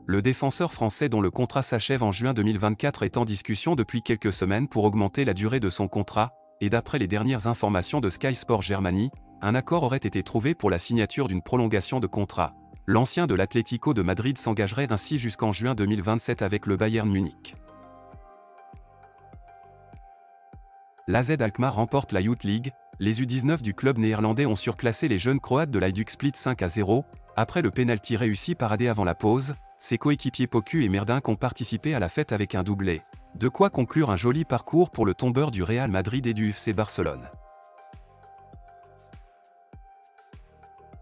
Le défenseur français dont le contrat s'achève en juin 2024 est en discussion depuis quelques semaines pour augmenter la durée de son contrat, et d'après les dernières informations de Sky Sport Germany, un accord aurait été trouvé pour la signature d'une prolongation de contrat. L'ancien de l'Atlético de Madrid s'engagerait ainsi jusqu'en juin 2027 avec le Bayern Munich. L'AZ Alkmaar remporte la Youth League. Les U19 du club néerlandais ont surclassé les jeunes Croates de l'Hajduk Split 5-0, après le pénalty réussi par AD avant la pause. Ses coéquipiers Poku et Merdink ont participé à la fête avec un doublé. De quoi conclure un joli parcours pour le tombeur du Real Madrid et du FC Barcelone.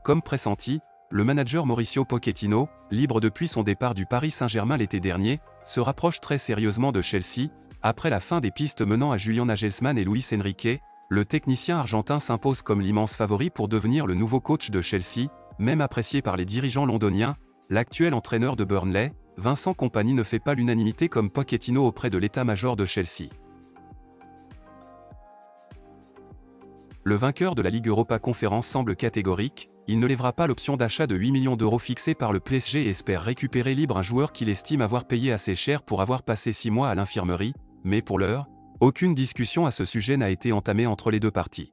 Comme pressenti, le manager Mauricio Pochettino, libre depuis son départ du Paris Saint-Germain l'été dernier, se rapproche très sérieusement de Chelsea. Après la fin des pistes menant à Julian Nagelsmann et Luis Enrique, le technicien argentin s'impose comme l'immense favori pour devenir le nouveau coach de Chelsea, même apprécié par les dirigeants londoniens. L'actuel entraîneur de Burnley, Vincent Kompany, ne fait pas l'unanimité comme Pochettino auprès de l'état-major de Chelsea. Le vainqueur de la Ligue Europa Conférence semble catégorique, il ne lèvera pas l'option d'achat de 8 millions d'euros fixée par le PSG et espère récupérer libre un joueur qu'il estime avoir payé assez cher pour avoir passé 6 mois à l'infirmerie, mais pour l'heure, aucune discussion à ce sujet n'a été entamée entre les deux parties.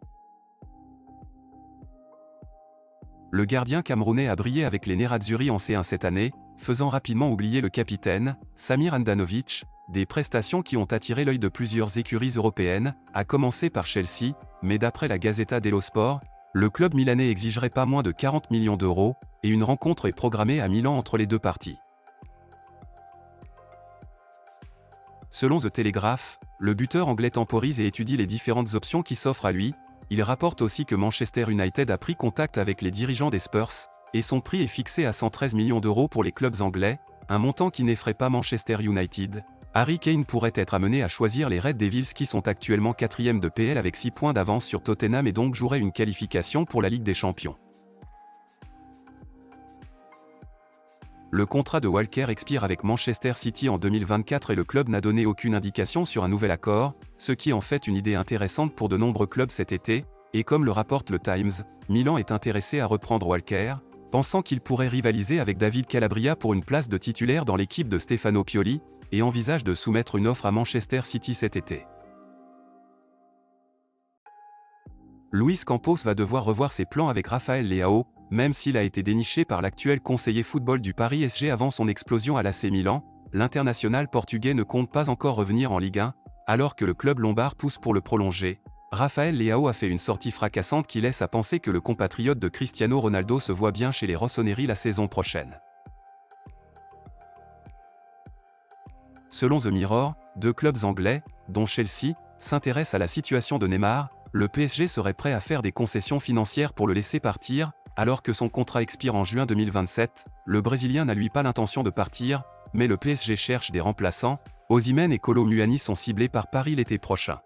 Le gardien camerounais a brillé avec les Nerazzurri en C1 cette année, faisant rapidement oublier le capitaine, Samir Handanovic, des prestations qui ont attiré l'œil de plusieurs écuries européennes, à commencer par Chelsea, mais d'après la Gazzetta dello Sport, le club milanais exigerait pas moins de 40 millions d'euros, et une rencontre est programmée à Milan entre les deux parties. Selon The Telegraph, le buteur anglais temporise et étudie les différentes options qui s'offrent à lui. Il rapporte aussi que Manchester United a pris contact avec les dirigeants des Spurs, et son prix est fixé à 113 millions d'euros pour les clubs anglais, un montant qui n'effraie pas Manchester United. Harry Kane pourrait être amené à choisir les Red Devils qui sont actuellement 4e de PL avec 6 points d'avance sur Tottenham et donc joueraient une qualification pour la Ligue des Champions. Le contrat de Walker expire avec Manchester City en 2024 et le club n'a donné aucune indication sur un nouvel accord, ce qui en fait une idée intéressante pour de nombreux clubs cet été, et comme le rapporte le Times, Milan est intéressé à reprendre Walker, pensant qu'il pourrait rivaliser avec David Calabria pour une place de titulaire dans l'équipe de Stefano Pioli, et envisage de soumettre une offre à Manchester City cet été. Luis Campos va devoir revoir ses plans avec Rafael Leao, même s'il a été déniché par l'actuel conseiller football du Paris SG avant son explosion à l'AC Milan, l'international portugais ne compte pas encore revenir en Ligue 1, alors que le club lombard pousse pour le prolonger. Rafael Leao a fait une sortie fracassante qui laisse à penser que le compatriote de Cristiano Ronaldo se voit bien chez les Rossoneri la saison prochaine. Selon The Mirror, 2 clubs anglais, dont Chelsea, s'intéressent à la situation de Neymar. Le PSG serait prêt à faire des concessions financières pour le laisser partir, alors que son contrat expire en juin 2027. Le Brésilien n'a lui pas l'intention de partir, mais le PSG cherche des remplaçants. Osimhen et Kolo Muani sont ciblés par Paris l'été prochain.